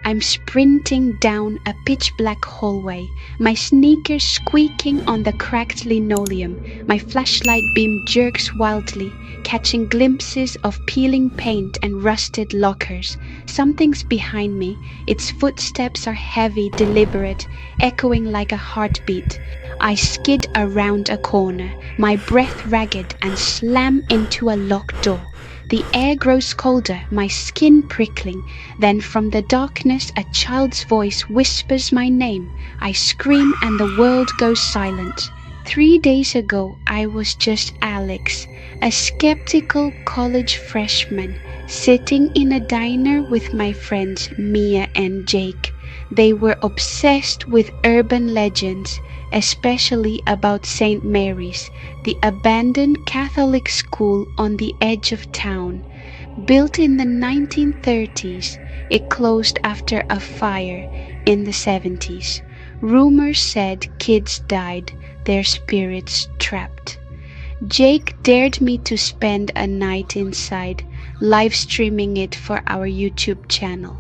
I'm sprinting down a pitch-black hallway, my sneakers squeaking on the cracked linoleum. My flashlight beam jerks wildly, catching glimpses of peeling paint and rusted lockers. Something's behind me. Its footsteps are heavy, deliberate, echoing like a heartbeat. I skid around a corner, my breath ragged, and slam into a locked door. The air grows colder, my skin prickling. Then from the darkness a child's voice whispers my name. I scream and the world goes silent. 3 days ago I was just Alex, a skeptical college freshman, sitting in a diner with my friends Mia and Jake. They were obsessed with urban legends, especially about St. Mary's, the abandoned Catholic school on the edge of town. Built in the 1930s, it closed after a fire in the 70s. Rumors said kids died, their spirits trapped. Jake dared me to spend a night inside, live streaming it for our YouTube channel.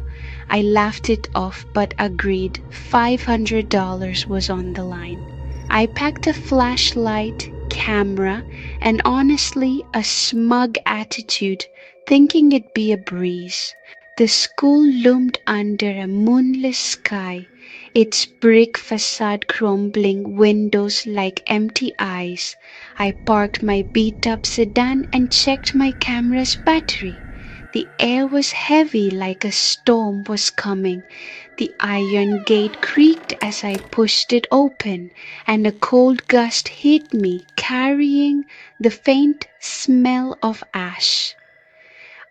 I laughed it off but agreed $500 was on the line. I packed a flashlight, camera, and honestly a smug attitude, thinking it'd be a breeze. The school loomed under a moonless sky, its brick facade crumbling, windows like empty eyes. I parked my beat-up sedan and checked my camera's battery. The air was heavy like a storm was coming. The iron gate creaked as I pushed it open, and a cold gust hit me, carrying the faint smell of ash.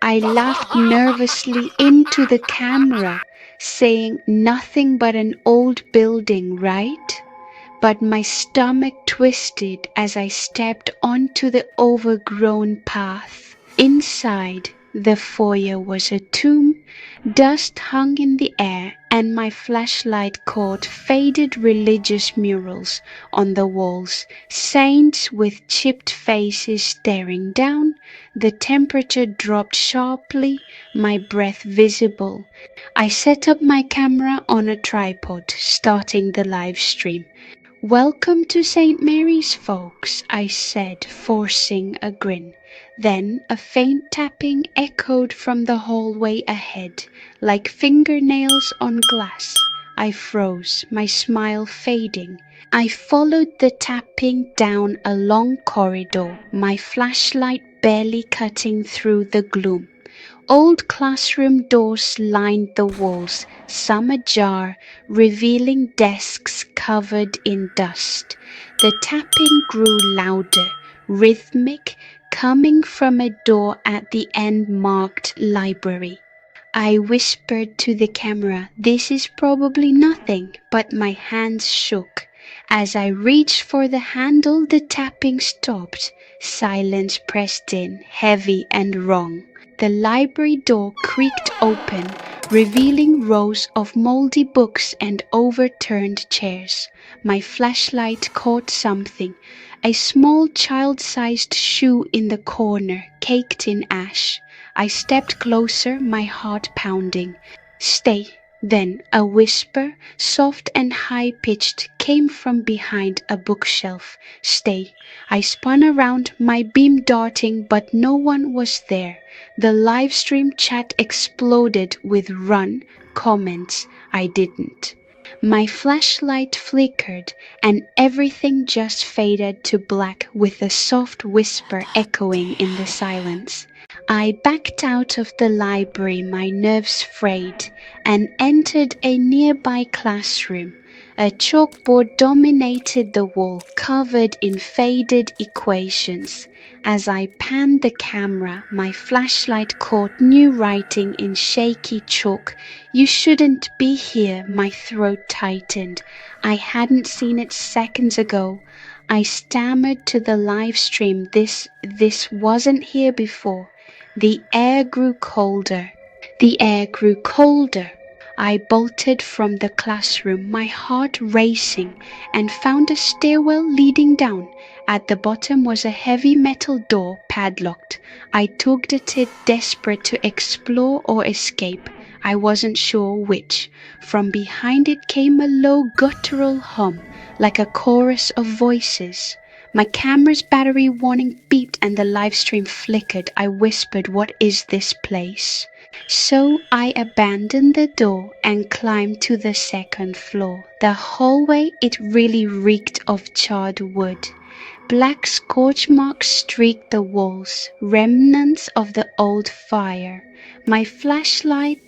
I laughed nervously into the camera, saying nothing but an old building, right? But my stomach twisted as I stepped onto the overgrown path. Inside the foyer was a tomb. Dust hung in the air, and my flashlight caught faded religious murals on the walls, saints with chipped faces staring down. The temperature dropped sharply, my breath visible. I set up my camera on a tripod, starting the live stream. "Welcome to St. Mary's, folks," I said, forcing a grin. Then a faint tapping echoed from the hallway ahead, like fingernails on glass. I froze, my smile fading. I followed the tapping down a long corridor, my flashlight barely cutting through the gloom. Old classroom doors lined the walls, some ajar, revealing desks covered in dust. The tapping grew louder, rhythmic, coming from a door at the end marked library. I whispered to the camera, "This is probably nothing," but my hands shook. As I reached for the handle, the tapping stopped. Silence pressed in, heavy and wrong. The library door creaked open, revealing rows of moldy books and overturned chairs. My flashlight caught something, a small child-sized shoe in the corner, caked in ash. I stepped closer, my heart pounding. "Stay." Then a whisper, soft and high-pitched, came from behind a bookshelf. "Stay." I spun around, my beam darting, but no one was there. The live stream chat exploded with "run" comments. I didn't. My flashlight flickered, and everything just faded to black with a soft whisper echoing in the silence. I backed out of the library, my nerves frayed, and entered a nearby classroom. A chalkboard dominated the wall, covered in faded equations. As I panned the camera, my flashlight caught new writing in shaky chalk. "You shouldn't be here." My throat tightened. I hadn't seen it seconds ago. I stammered to the live stream, This wasn't here before." The air grew colder. The air grew colder. I bolted from the classroom, my heart racing, and found a stairwell leading down. At the bottom was a heavy metal door, padlocked. I tugged at it, desperate to explore or escape. I wasn't sure which. From behind it came a low guttural hum, like a chorus of voices. My camera's battery warning beeped and the live stream flickered. I whispered, "What is this place?" So I abandoned the door and climbed to the second floor. The hallway, it really reeked of charred wood. Black scorch marks streaked the walls, remnants of the old fire. My flashlight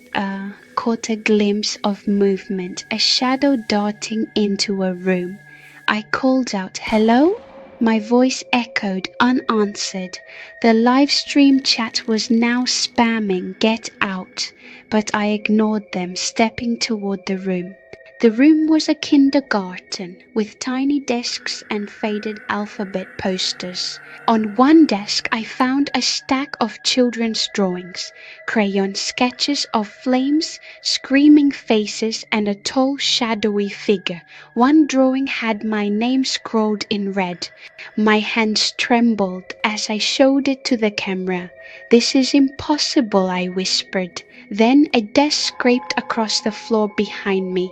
caught a glimpse of movement, a shadow darting into a room. I called out, "Hello?" My voice echoed, unanswered. The live stream chat was now spamming, "Get out," but I ignored them, stepping toward the room. The room was a kindergarten, with tiny desks and faded alphabet posters. On one desk I found a stack of children's drawings, crayon sketches of flames, screaming faces, and a tall, shadowy figure. One drawing had my name scrawled in red. My hands trembled as I showed it to the camera. "This is impossible," I whispered. Then a desk scraped across the floor behind me.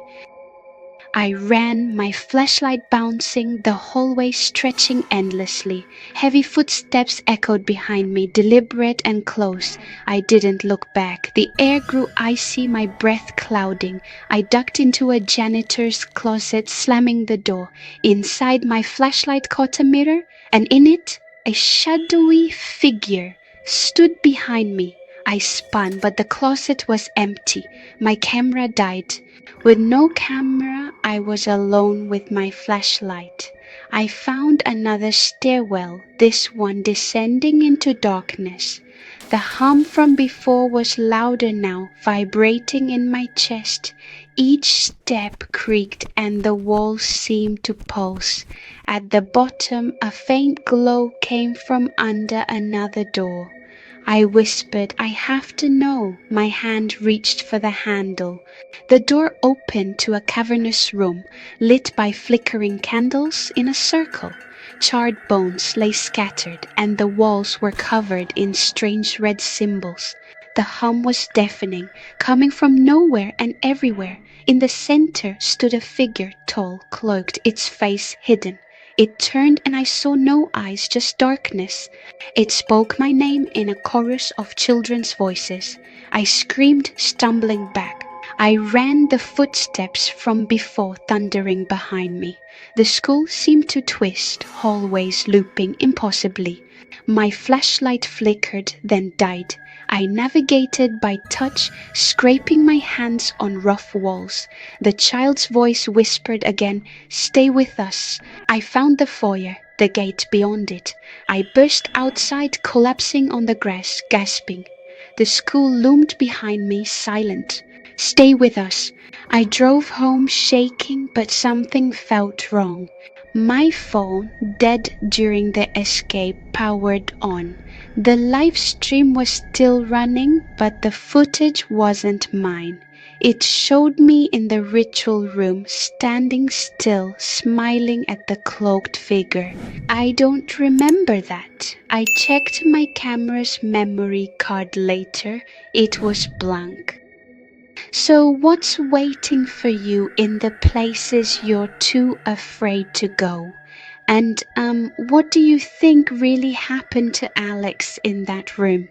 I ran, my flashlight bouncing, the hallway stretching endlessly. Heavy footsteps echoed behind me, deliberate and close. I didn't look back. The air grew icy, my breath clouding. I ducked into a janitor's closet, slamming the door. Inside, my flashlight caught a mirror, and in it, a shadowy figure stood behind me. I spun, but the closet was empty. My camera died. With no camera, I was alone with my flashlight. I found another stairwell, this one descending into darkness. The hum from before was louder now, vibrating in my chest. Each step creaked and the walls seemed to pulse. At the bottom, a faint glow came from under another door. I whispered, "I have to know." My hand reached for the handle. The door opened to a cavernous room, lit by flickering candles in a circle. Charred bones lay scattered, and the walls were covered in strange red symbols. The hum was deafening, coming from nowhere and everywhere. In the center stood a figure, tall, cloaked, its face hidden. It turned and I saw no eyes, just darkness. It spoke my name in a chorus of children's voices. I screamed, stumbling back. I ran, the footsteps from before thundering behind me. The school seemed to twist, hallways looping impossibly. My flashlight flickered, then died. I navigated by touch, scraping my hands on rough walls. The child's voice whispered again, "Stay with us." I found the foyer, the gate beyond it. I burst outside, collapsing on the grass, gasping. The school loomed behind me, silent. "Stay with us." I drove home shaking, but something felt wrong. My phone, dead during the escape, powered on. The live stream was still running, but the footage wasn't mine. It showed me in the ritual room, standing still, smiling at the cloaked figure. I don't remember that. I checked my camera's memory card later. It was blank. So what's waiting for you in the places you're too afraid to go? And what do you think really happened to Alex in that room?